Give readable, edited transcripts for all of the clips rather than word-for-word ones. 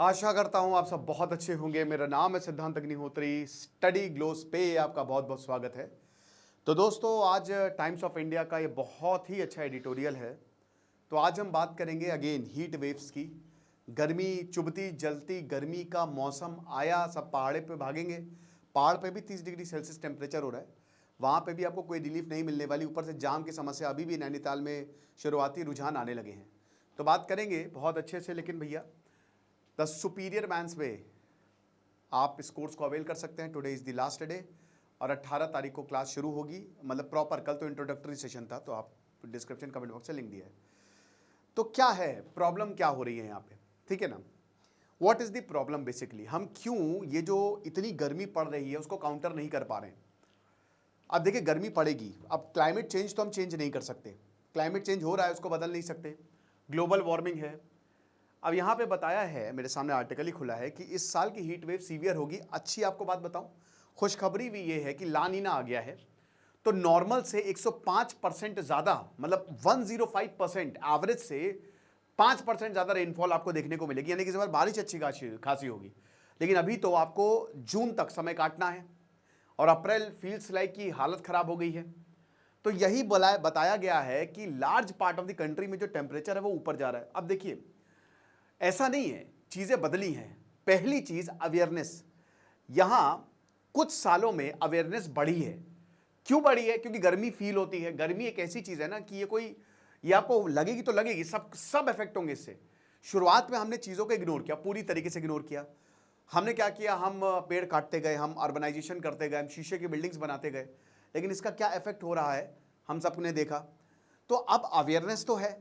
आशा करता हूं आप सब बहुत अच्छे होंगे। मेरा नाम है सिद्धांत अग्निहोत्री। स्टडी ग्लोस पे आपका बहुत बहुत स्वागत है। तो दोस्तों, आज टाइम्स ऑफ इंडिया का ये बहुत ही अच्छा एडिटोरियल है। तो आज हम बात करेंगे अगेन हीट वेव्स की। गर्मी, चुभती जलती गर्मी का मौसम आया, सब पहाड़े पे भागेंगे। पहाड़ पे भी 30 डिग्री सेल्सियस टेम्परेचर हो रहा है, वहाँ पे भी आपको कोई रिलीफ नहीं मिलने वाली। ऊपर से जाम की समस्या अभी भी नैनीताल में शुरुआती रुझान आने लगे हैं। तो बात करेंगे बहुत अच्छे से। लेकिन भैया, द सुपीरियर मैंस वे, आप इस कोर्स को अवेल कर सकते हैं। Today is the last day और 18 तारीख को क्लास शुरू होगी। मतलब प्रॉपर, कल तो इंट्रोडक्टरी सेशन था, तो आप डिस्क्रिप्शन कमेंट बॉक्स से लिंक दिया है। तो क्या है प्रॉब्लम, क्या हो रही है यहाँ पे, ठीक है ना। What is the problem basically, हम क्यों ये जो इतनी गर्मी पड़ रही है उसको काउंटर नहीं कर पा रहे हैं। अब देखिए, गर्मी पड़ेगी। अब क्लाइमेट चेंज तो हम चेंज नहीं कर सकते, क्लाइमेट चेंज हो रहा है उसको बदल नहीं सकते, ग्लोबल वार्मिंग है। अब यहाँ पे बताया है, मेरे सामने आर्टिकल ही खुला है कि इस साल की हीट वेव सीवियर होगी। अच्छी आपको बात बताऊं, खुशखबरी भी ये है कि ला नीना आ गया है। तो नॉर्मल से 105% ज़्यादा, मतलब 105% एवरेज से 5% ज़्यादा रेनफॉल आपको देखने को मिलेगी। यानी कि इस बार बारिश अच्छी खासी होगी। लेकिन अभी तो आपको जून तक समय काटना है और अप्रैल फील्स लाइक की हालत ख़राब हो गई है। तो यही बताया गया है कि large part of the country में जो टेम्परेचर है वो ऊपर जा रहा है। अब देखिए, ऐसा नहीं है, चीज़ें बदली हैं। पहली चीज़ अवेयरनेस। यहां कुछ सालों में अवेयरनेस बढ़ी है। क्यों बढ़ी है? क्योंकि गर्मी फील होती है। गर्मी एक ऐसी चीज़ है ना कि ये आपको लगेगी तो लगेगी, सब इफेक्ट होंगे इससे। शुरुआत में हमने चीज़ों को इग्नोर किया, पूरी तरीके से इग्नोर किया। हमने क्या किया, हम पेड़ काटते गए, हम अर्बनाइजेशन करते गए, हम शीशे की बिल्डिंग्स बनाते गए। लेकिन इसका क्या इफेक्ट हो रहा है हम सबने देखा। तो अब अवेयरनेस तो है,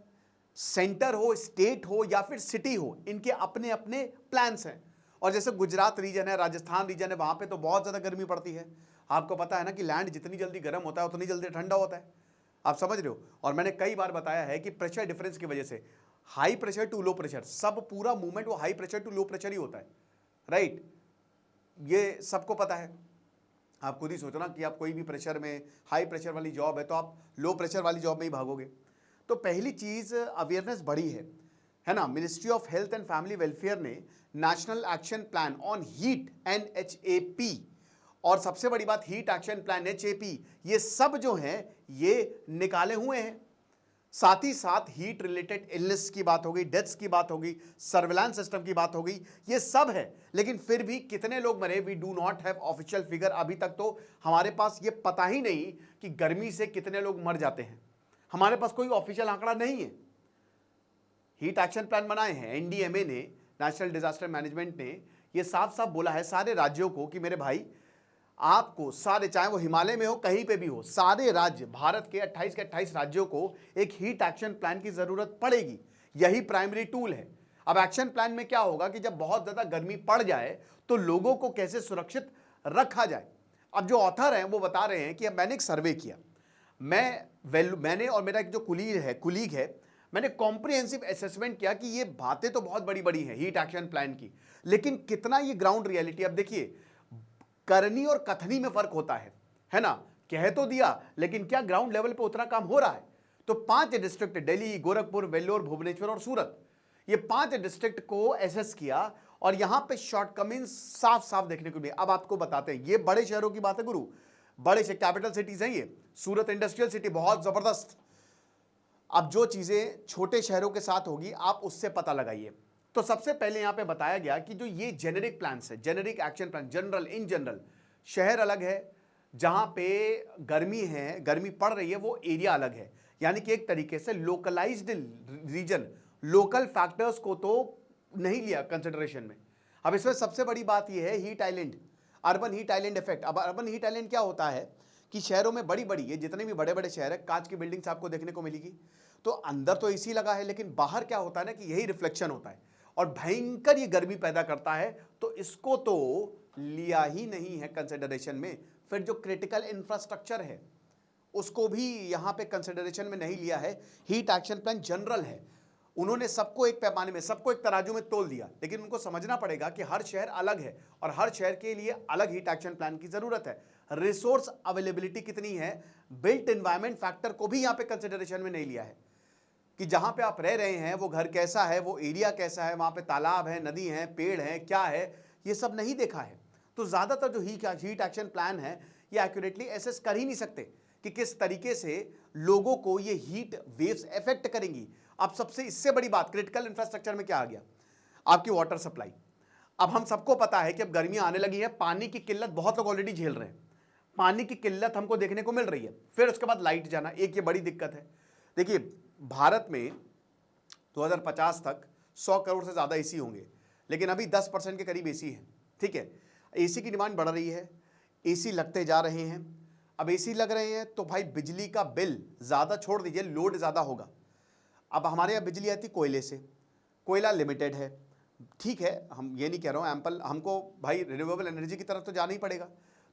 सेंटर हो, स्टेट हो या फिर सिटी हो, इनके अपने अपने प्लान्स हैं। और जैसे गुजरात रीजन है, राजस्थान रीजन है, वहां पे तो बहुत ज़्यादा गर्मी पड़ती है। आपको पता है ना कि लैंड जितनी जल्दी गर्म होता है उतनी जल्दी ठंडा होता है। आप समझ रहे हो। और मैंने कई बार बताया है कि प्रेशर डिफरेंस की वजह से high pressure to low pressure, सब पूरा मूवमेंट वो high pressure to low pressure ही होता है, राइट। ये सबको पता है। आप खुद ही सोचो ना कि आप कोई भी प्रेशर में, हाई प्रेशर वाली जॉब है तो आप लो प्रेशर वाली जॉब में ही भागोगे। तो पहली चीज़ अवेयरनेस बढ़ी है ना। Ministry of health and family welfare ने national action plan on heat NHAP, और सबसे बड़ी बात हीट एक्शन प्लान HAP, ये सब जो हैं ये निकाले हुए हैं। साथ ही साथ हीट रिलेटेड इलनेस की बात हो गई, डेथ्स की बात हो गई, सर्विलांस सिस्टम की बात हो गई, ये सब है। लेकिन फिर भी कितने लोग मरे, we do not have official figure. अभी तक तो हमारे पास ये पता ही नहीं कि गर्मी से कितने लोग मर जाते हैं। हमारे पास कोई ऑफिशियल आंकड़ा नहीं है। हीट एक्शन प्लान बनाए हैं NDMA ने, नेशनल डिजास्टर मैनेजमेंट ने ये साफ साफ बोला है सारे राज्यों को कि मेरे भाई, आपको सारे, चाहे वो हिमालय में हो, कहीं पे भी हो, सारे राज्य, भारत के 28 के 28 राज्यों को एक हीट एक्शन प्लान की जरूरत पड़ेगी। यही प्राइमरी टूल है। अब एक्शन प्लान में क्या होगा कि जब बहुत ज्यादा गर्मी पड़ जाए तो लोगों को कैसे सुरक्षित रखा जाए। अब जो ऑथर हैं वो बता रहे हैं कि अब मैंने एक सर्वे किया, मैंने और मेरा एक जो कुलीग है, मैंने कॉम्प्रिहेंसिव असेसमेंट किया कि ये बातें तो बहुत बड़ी बड़ी हैं हीट एक्शन प्लान की, लेकिन कितना ये ग्राउंड रियलिटी। अब देखिए, करनी और कथनी में फर्क होता है ना। कह तो दिया, लेकिन क्या ग्राउंड लेवल पे उतना काम हो रहा है। तो 5 डिस्ट्रिक्ट, दिल्ली, गोरखपुर, वेल्लोर, भुवनेश्वर और सूरत, ये 5 डिस्ट्रिक्ट को एसेस किया और यहां पे शॉर्टकमिंग्स साफ साफ देखने को मिले। अब आपको बताते हैं, ये बड़े शहरों की बात है गुरु, बड़े से कैपिटल सिटीज हैं ये। सूरत इंडस्ट्रियल सिटी, बहुत जबरदस्त। अब जो चीजें छोटे शहरों के साथ होगी आप उससे पता लगाइए। तो सबसे पहले यहां पे बताया गया कि जो ये जेनेरिक प्लान्स है, generic action plan, general, in general, शहर अलग है, जहां पे गर्मी है, गर्मी पड़ रही है, वो एरिया अलग है। यानी कि एक तरीके से लोकलाइज्ड रीजन, लोकल फैक्टर्स को तो नहीं लिया कंसिडरेशन में। अब इसमें सबसे बड़ी बात यह है heat island, urban heat island effect. अब अर्बन हीट आइलैंड क्या होता है कि शहरों में बड़ी बड़ी, ये जितने भी बड़े बड़े शहर है, कांच की बिल्डिंग्स आपको देखने को मिलेगी। तो अंदर तो एसी लगा है, लेकिन बाहर क्या होता है ना कि यही रिफ्लेक्शन होता है और भयंकर ये गर्मी पैदा करता है। तो इसको तो लिया ही नहीं है कंसिडरेशन में। फिर जो क्रिटिकल इंफ्रास्ट्रक्चर है उसको भी यहां पे कंसिडरेशन में नहीं लिया है। हीट एक्शन प्लान जनरल है, उन्होंने सबको एक पैमाने में, सबको एक तराजू में तोल दिया। लेकिन उनको समझना पड़ेगा कि हर शहर अलग है और हर शहर के लिए अलग हीट एक्शन प्लान की जरूरत है। रिसोर्स अवेलेबिलिटी कितनी है, बिल्ट एनवायरमेंट फैक्टर को भी यहां पे कंसिडरेशन में नहीं लिया है। कि जहां पे आप रह रहे हैं वो घर कैसा है, वो एरिया कैसा है, वहां पे तालाब है, नदी है, पेड़ है, क्या है, ये सब नहीं देखा है। तो ज्यादातर जो हीट एक्शन प्लान है ये एक्यूरेटली एसेस कर ही नहीं सकते कि किस तरीके से लोगों को ये हीट वेव्स इफेक्ट करेंगी। अब सबसे इससे बड़ी बात क्रिटिकल इंफ्रास्ट्रक्चर में क्या आ गया, आपकी वाटर सप्लाई। अब हम सबको पता है कि अब गर्मियां आने लगी है, पानी की किल्लत बहुत लोग ऑलरेडी झेल रहे हैं, पानी की किल्लत हमको देखने को मिल रही है। फिर उसके बाद लाइट जाना, एक ये बड़ी दिक्कत है। देखिए भारत में 2050 तक 100 करोड़ से ज्यादा एसी होंगे, लेकिन अभी 10% के करीब एसी है। ठीक है, एसी की डिमांड बढ़ रही है, एसी लगते जा रहे हैं। अब एसी लग रहे हैं तो भाई बिजली का बिल ज्यादा, छोड़ दीजिए लोड ज्यादा होगा। अब हमारे यहाँ बिजली आती कोयले से, कोयला लिमिटेड है, ठीक है, हम ये नहीं कह रहा हूँ एम्पल, हमको भाई रिन्यूएबल एनर्जी की तरफ तो जाना ही पड़ेगा।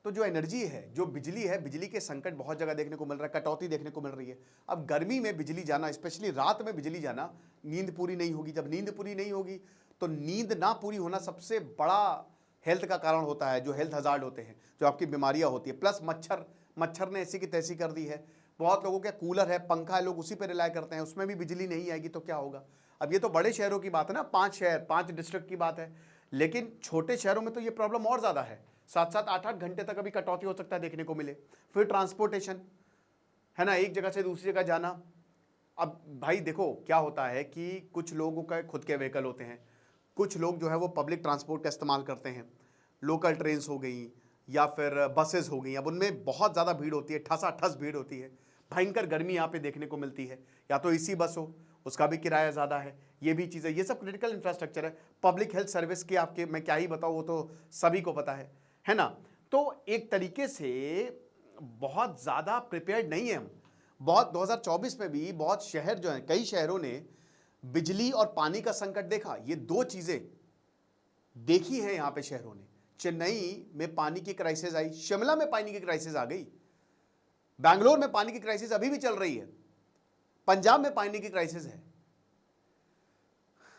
तो जो एनर्जी है, जो बिजली है, बिजली के संकट बहुत जगह देखने को मिल रहा है, कटौती देखने को मिल रही है। अब गर्मी में बिजली जाना, स्पेशली रात में बिजली जाना, नींद पूरी नहीं होगी। जब नींद पूरी नहीं होगी तो नींद ना पूरी होना सबसे बड़ा हेल्थ का कारण होता है, जो हेल्थ हजार्ड होते हैं, जो आपकी बीमारियां होती है। प्लस मच्छर ने ऐसी की तैसी कर दी है। बहुत लोगों के कूलर है, पंखा है, लोग उसी पर रिलाय करते हैं, उसमें भी बिजली नहीं आएगी तो क्या होगा। अब ये तो बड़े शहरों की बात है ना, 5 शहर 5 डिस्ट्रिक्ट की बात है, लेकिन छोटे शहरों में तो ये प्रॉब्लम और ज्यादा है। 7-7 8-8 घंटे तक अभी कटौती हो सकता है देखने को मिले। फिर ट्रांसपोर्टेशन है ना, एक जगह से दूसरी जगह जाना। अब भाई देखो क्या होता है कि कुछ लोगों का खुद के व्हीकल होते हैं, कुछ लोग जो है वो पब्लिक ट्रांसपोर्ट का इस्तेमाल करते हैं, लोकल ट्रेन हो गई या फिर बसेस हो गई। अब उनमें बहुत ज़्यादा भीड़ होती है, ठसाठस भीड़ होती है, भयंकर गर्मी यहाँ पे देखने को मिलती है। या तो एसी बस हो, उसका भी किराया ज़्यादा है, ये भी चीज़ है। ये सब क्रिटिकल इंफ्रास्ट्रक्चर है। पब्लिक हेल्थ सर्विस के आपके मैं क्या ही बताऊँ, वो तो सभी को पता है ना। तो एक तरीके से बहुत ज़्यादा प्रिपेयर्ड नहीं है हम। बहुत 2024 में भी बहुत शहर जो हैं, कई शहरों ने बिजली और पानी का संकट देखा। ये दो चीज़ें देखी है यहाँ पे शहरों ने। चेन्नई में पानी की क्राइसिस आई, शिमला में पानी की क्राइसिस आ गई, बैंगलोर में पानी की क्राइसिस अभी भी चल रही है, पंजाब में पानी की क्राइसिस है,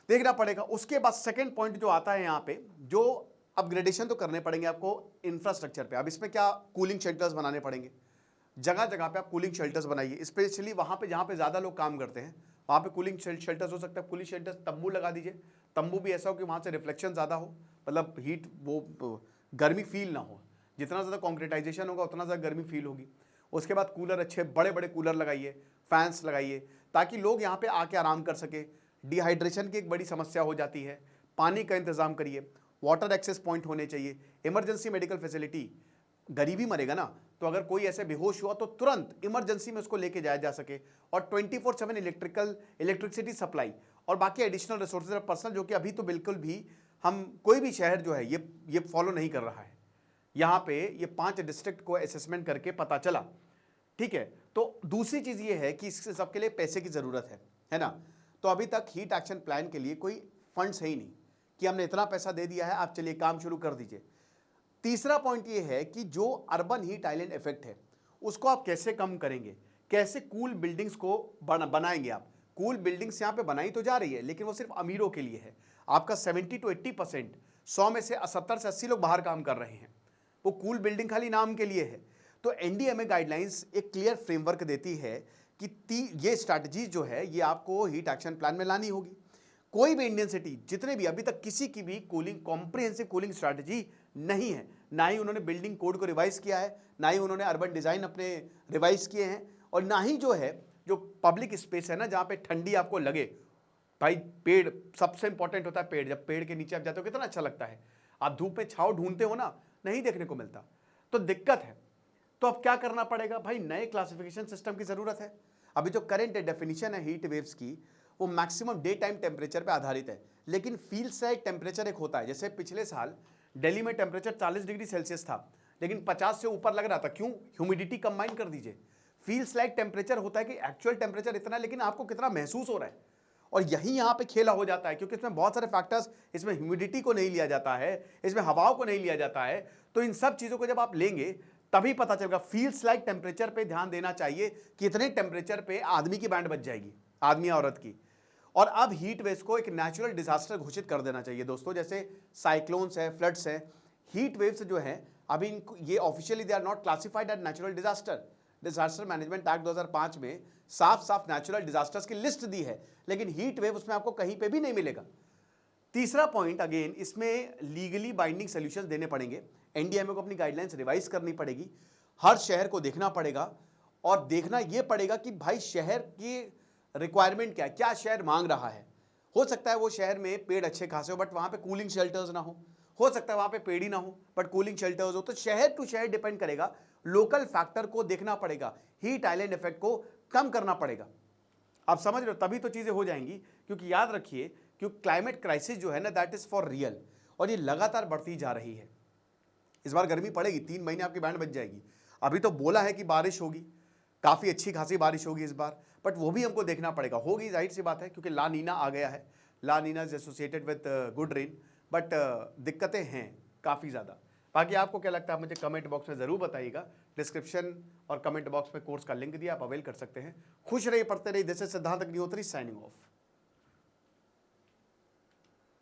देखना पड़ेगा। उसके बाद सेकंड पॉइंट जो आता है यहाँ पे, जो अपग्रेडेशन तो करने पड़ेंगे आपको इंफ्रास्ट्रक्चर पे। अब इसमें क्या, कूलिंग शेल्टर्स बनाने पड़ेंगे। जगह जगह पे आप कूलिंग शेल्टर्स बनाइए, स्पेशली वहां पे जहां पे ज्यादा लोग काम करते हैं, वहां पे कूलिंग शेल्टर्स हो सकता है। कूलिंग शेल्टर्स, तंबू लगा दीजिए, तंबू भी ऐसा हो कि वहां से रिफ्लेक्शन ज्यादा हो, मतलब हीट वो गर्मी फील ना हो। जितना ज़्यादा कॉन्क्रीटाइजेशन होगा उतना ज़्यादा गर्मी फील होगी। उसके बाद कूलर, अच्छे बड़े बड़े कूलर लगाइए, फैंस लगाइए, ताकि लोग यहाँ पे आके आराम कर सके। डिहाइड्रेशन की एक बड़ी समस्या हो जाती है, पानी का इंतजाम करिए, वाटर एक्सेस पॉइंट होने चाहिए, इमरजेंसी मेडिकल फैसिलिटी। गरीबी मरेगा ना, तो अगर कोई ऐसे बेहोश हुआ तो तुरंत इमरजेंसी में उसको लेके जाया जा सके। और 24/7 इलेक्ट्रिसिटी सप्लाई और बाकी एडिशनल रिसोर्सेज और पर्सनल, जो कि अभी तो बिल्कुल भी हम कोई भी शहर जो है ये फॉलो नहीं कर रहा है। यहाँ पे ये 5 डिस्ट्रिक्ट को असेसमेंट करके पता चला, ठीक है। तो दूसरी चीज ये है कि इस सबके लिए पैसे की जरूरत है ना। तो अभी तक हीट एक्शन प्लान के लिए कोई फंड्स है ही नहीं कि हमने इतना पैसा दे दिया है, आप चलिए काम शुरू कर दीजिए। तीसरा पॉइंट ये है कि जो अर्बन हीट आइलैंड इफेक्ट है उसको आप कैसे कम करेंगे, कैसे कूल बिल्डिंग्स को बनाएंगे आप। कूल बिल्डिंग्स यहाँ पे बनाई तो जा रही है, लेकिन वो सिर्फ अमीरों के लिए है। आपका 70 to 80%, 100 में से 70 से 80 लोग बाहर काम कर रहे हैं, वो कूल बिल्डिंग खाली नाम के लिए है। तो एनडीएमए गाइडलाइंस एक क्लियर फ्रेमवर्क देती है कि ये स्ट्रैटेजी जो है ये आपको हीट एक्शन प्लान में लानी होगी। कोई भी इंडियन सिटी, जितने भी अभी तक किसी की भी कूलिंग कॉम्प्रिहेंसिव कूलिंग स्ट्रैटेजी नहीं है, ना ही उन्होंने बिल्डिंग कोड को रिवाइज किया है, ना ही उन्होंने अर्बन डिजाइन अपने रिवाइज किए हैं, और ना ही जो पब्लिक स्पेस है ना जहां पे ठंडी आपको लगे। भाई पेड़ सबसे इंपॉर्टेंट होता है। पेड़, जब पेड़ के नीचे आप जाते हो कितना अच्छा लगता है। आप धूप में छाव ढूंढते हो ना, नहीं देखने को मिलता, तो दिक्कत है। तो अब क्या करना पड़ेगा भाई, नए क्लासिफिकेशन सिस्टम की जरूरत है। अभी जो करंट डेफिनेशन है हीट वेव्स की, वो मैक्सिमम डे टाइम टेम्परेचर पे आधारित है, लेकिन फील्ड साइड टेम्परेचर एक होता है। जैसे पिछले साल दिल्ली में टेम्परेचर 40 डिग्री सेल्सियस था, लेकिन 50 से ऊपर लग रहा था। क्यों? ह्यूमिडिटी कंबाइन कर दीजिए। फील्ड लाइक टेम्परेचर होता है कि एक्चुअल टेम्परेचर इतना है, लेकिन आपको कितना महसूस हो रहा है। और यही यहाँ पे खेला हो जाता है, क्योंकि इसमें बहुत सारे फैक्टर्स, इसमें ह्यूमिडिटी को नहीं लिया जाता है, इसमें हवाओं को नहीं लिया जाता है। तो इन सब चीजों को जब आप लेंगे तभी पता चलेगा। फील्ड्स लाइक टेम्परेचर पे ध्यान देना चाहिए, कितने टेम्परेचर पे आदमी की बैंड बच जाएगी, आदमी औरत की। और अब हीट वेव्स को एक नेचुरल डिजास्टर घोषित कर देना चाहिए दोस्तों। जैसे साइक्लोन्स है, फ्लड्स है, हीट वेव्स जो है अभी ये officially they are not classified as natural disaster, disaster management act 2005 में साफ साफ नेचुरल डिजास्टर्स की लिस्ट दी है, लेकिन हीट वेव उसमें आपको कहीं पे भी नहीं मिलेगा। तीसरा पॉइंट, अगेन इसमें लीगली बाइंडिंग सॉल्यूशंस देने पड़ेंगे, एनडीएमए को अपनी गाइडलाइंस रिवाइज करनी पड़ेगी, हर शहर को देखना पड़ेगा और देखना यह पड़ेगा कि भाई शहर की रिक्वायरमेंट क्या है, क्या शहर मांग रहा है। हो सकता है वो शहर में पेड़ अच्छे खासे हो बट वहां पे कूलिंग शेल्टर्स ना हो सकता है वहां पे पेड़ ही ना हो बट कूलिंग शेल्टर्स हो। तो शहर टू शहर डिपेंड करेगा, लोकल फैक्टर को देखना पड़ेगा, हीट आइलैंड इफेक्ट को कम करना पड़ेगा। आप समझ रहे हो, तभी तो चीजें हो जाएंगी। क्योंकि याद रखिए, क्योंकि क्लाइमेट क्राइसिस जो है ना, दैट इज फॉर रियल, और ये लगातार बढ़ती जा रही है। इस बार गर्मी पड़ेगी, 3 महीने आपकी बैंड बच जाएगी। अभी तो बोला है कि बारिश होगी, काफी अच्छी खासी बारिश होगी इस बार, बट वो भी हमको देखना पड़ेगा। होगी, जाहिर सी बात है, क्योंकि ला नीना आ गया है। La Nina is associated with good rain, but दिक्कतें हैं काफ़ी ज़्यादा। बाकी आपको क्या लगता है मुझे कमेंट बॉक्स में ज़रूर बताइएगा। डिस्क्रिप्शन और कमेंट बॉक्स में कोर्स का लिंक दिया, आप अवेल कर सकते हैं। खुश रहिए, पढ़ते रहिए। दिस इज सिद्धांत अग्निहोत्री साइनिंग ऑफ।